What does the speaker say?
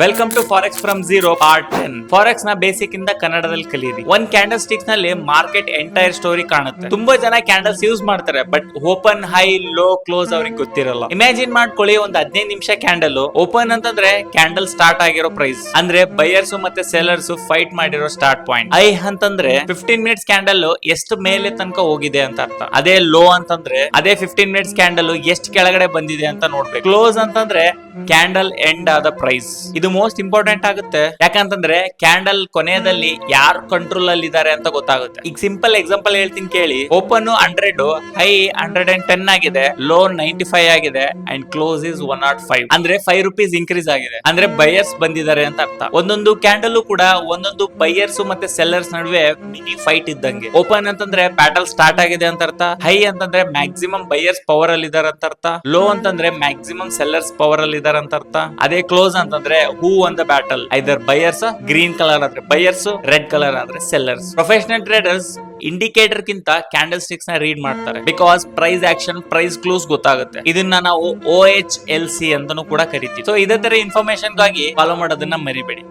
Welcome to forex from zero part 10. Forex ನ basic ಇಂದ ಕನ್ನಡದಲ್ಲಿ ಕಲೀರಿ. ಒಂದ್ ಕ್ಯಾಂಡಲ್ ಸ್ಟಿಕ್ಸ್ ನಲ್ಲಿ ಮಾರ್ಕೆಟ್ ಎಂಟೈರ್ ಸ್ಟೋರಿ ಕಾಣುತ್ತೆ. ತುಂಬಾ ಜನ ಕ್ಯಾಂಡಲ್ಸ್ ಯೂಸ್ ಮಾಡ್ತಾರೆ, but open, high, low, close ಅವ್ರಿಗೆ ಗೊತ್ತಿರಲ್ಲ. ಇಮ್ಯಾಜಿನ್ ಮಾಡ್ಕೊಳ್ಳಿ, ಒಂದ್ 15 ನಿಮಿಷ ಕ್ಯಾಂಡಲ್ ಓಪನ್ ಅಂತಂದ್ರೆ ಕ್ಯಾಂಡಲ್ ಸ್ಟಾರ್ಟ್ ಆಗಿರೋ ಪ್ರೈಸ್, ಅಂದ್ರೆ ಬೈಯರ್ಸ್ ಮತ್ತೆ ಸೆಲ್ಲರ್ಸ್ ಫೈಟ್ ಮಾಡಿರೋ ಸ್ಟಾರ್ಟ್ ಪಾಯಿಂಟ್. ಹೈ ಅಂತಂದ್ರೆ 15 ಮಿನಿಟ್ಸ್ ಕ್ಯಾಂಡಲ್ ಎಷ್ಟು ಮೇಲೆ ತನಕ ಹೋಗಿದೆ ಅಂತ ಅರ್ಥ. ಅದೇ ಲೋ ಅಂತಂದ್ರೆ ಅದೇ 15 ಮಿನಿಟ್ಸ್ ಕ್ಯಾಂಡಲ್ ಎಷ್ಟು ಕೆಳಗಡೆ ಬಂದಿದೆ ಅಂತ ನೋಡ್ಬೇಕು. ಕ್ಲೋಸ್ ಅಂತಂದ್ರೆ ಕ್ಯಾಂಡಲ್ ಎಂಡ್ ಆದ ಪ್ರೈಸ್. ಇದು ಮೋಸ್ಟ್ ಇಂಪಾರ್ಟೆಂಟ್ ಆಗುತ್ತೆ, ಯಾಕಂತಂದ್ರೆ ಕ್ಯಾಂಡಲ್ ಕೊನೆಯಲ್ಲಿ ಯಾರು ಕಂಟ್ರೋಲ್ ಅಲ್ಲಿ ಇದಾರೆ ಅಂತ ಗೊತ್ತಾಗುತ್ತೆ. ಈಗ ಸಿಂಪಲ್ ಎಕ್ಸಾಂಪಲ್ ಹೇಳ್ತೀನಿ ಕೇಳಿ. ಓಪನ್ 100, ಹೈ 110 ಆಗಿದೆ, ಲೋ 95 ಆಗಿದೆ ಅಂಡ್ ಕ್ಲೋಸ್ ಇಸ್ 105. ಅಂದ್ರೆ 5 ರೂಪೀಸ್ ಇನ್ಕ್ರೀಸ್ ಆಗಿದೆ, ಅಂದ್ರೆ ಬೈಯರ್ಸ್ ಬಂದಿದ್ದಾರೆ ಅಂತ ಅರ್ಥ. ಒಂದೊಂದು ಕ್ಯಾಂಡಲ್ ಕೂಡ ಒಂದೊಂದು ಬೈಯರ್ಸ್ ಮತ್ತೆ ಸೆಲ್ಲರ್ಸ್ ನಡುವೆ ಮಿನಿ ಫೈಟ್ ಇದ್ದಂಗೆ. ಓಪನ್ ಅಂತಂದ್ರೆ ಬ್ಯಾಟಲ್ ಸ್ಟಾರ್ಟ್ ಆಗಿದೆ ಅಂತ ಅರ್ಥ, ಹೈ ಅಂತಂದ್ರೆ ಮ್ಯಾಕ್ಸಿಮಮ್ ಬೈಯರ್ಸ್ ಪವರ್ ಅಲ್ಲಿ ಇದಾರೆ ಅಂತ ಅರ್ಥ, ಲೋ ಅಂತಂದ್ರೆ ಮ್ಯಾಕ್ಸಿಮಮ್ ಸೆಲ್ಲರ್ಸ್ ಪವರ್ ಅಲ್ಲಿ ಇದಾರೆ ಅಂತ ಅರ್ಥ. ಅದೇ ಕ್ಲೋಸ್ ಅಂತಂದ್ರೆ who on the battle, either buyers green colour ಆದ್ರೆ ಬೈಯರ್ಸ್, ರೆಡ್ ಕಲರ್ ಆದ್ರೆ ಸೆಲ್ಲರ್ಸ್. ಪ್ರೊಫೆಷನಲ್ ಟ್ರೇಡರ್ಸ್ ಇಂಡಿಕೇಟರ್ ಗಿಂತ ಕ್ಯಾಂಡಲ್ ಸ್ಟಿಕ್ಸ್ ನ ರೀಡ್ ಮಾಡ್ತಾರೆ, because price action, price close ಗೊತ್ತಾಗುತ್ತೆ. ಇದನ್ನ ನಾವು OHLC ಅಂತಾನೂ ಕೂಡ ಕರಿತೀವಿ. ಸೊ ಇದೇ ತರ ಇನ್ಫಾರ್ಮೇಶನ್ ಗಾಗಿ ಫಾಲೋ ಮಾಡೋದನ್ನ ಮರಿಬೇಡಿ.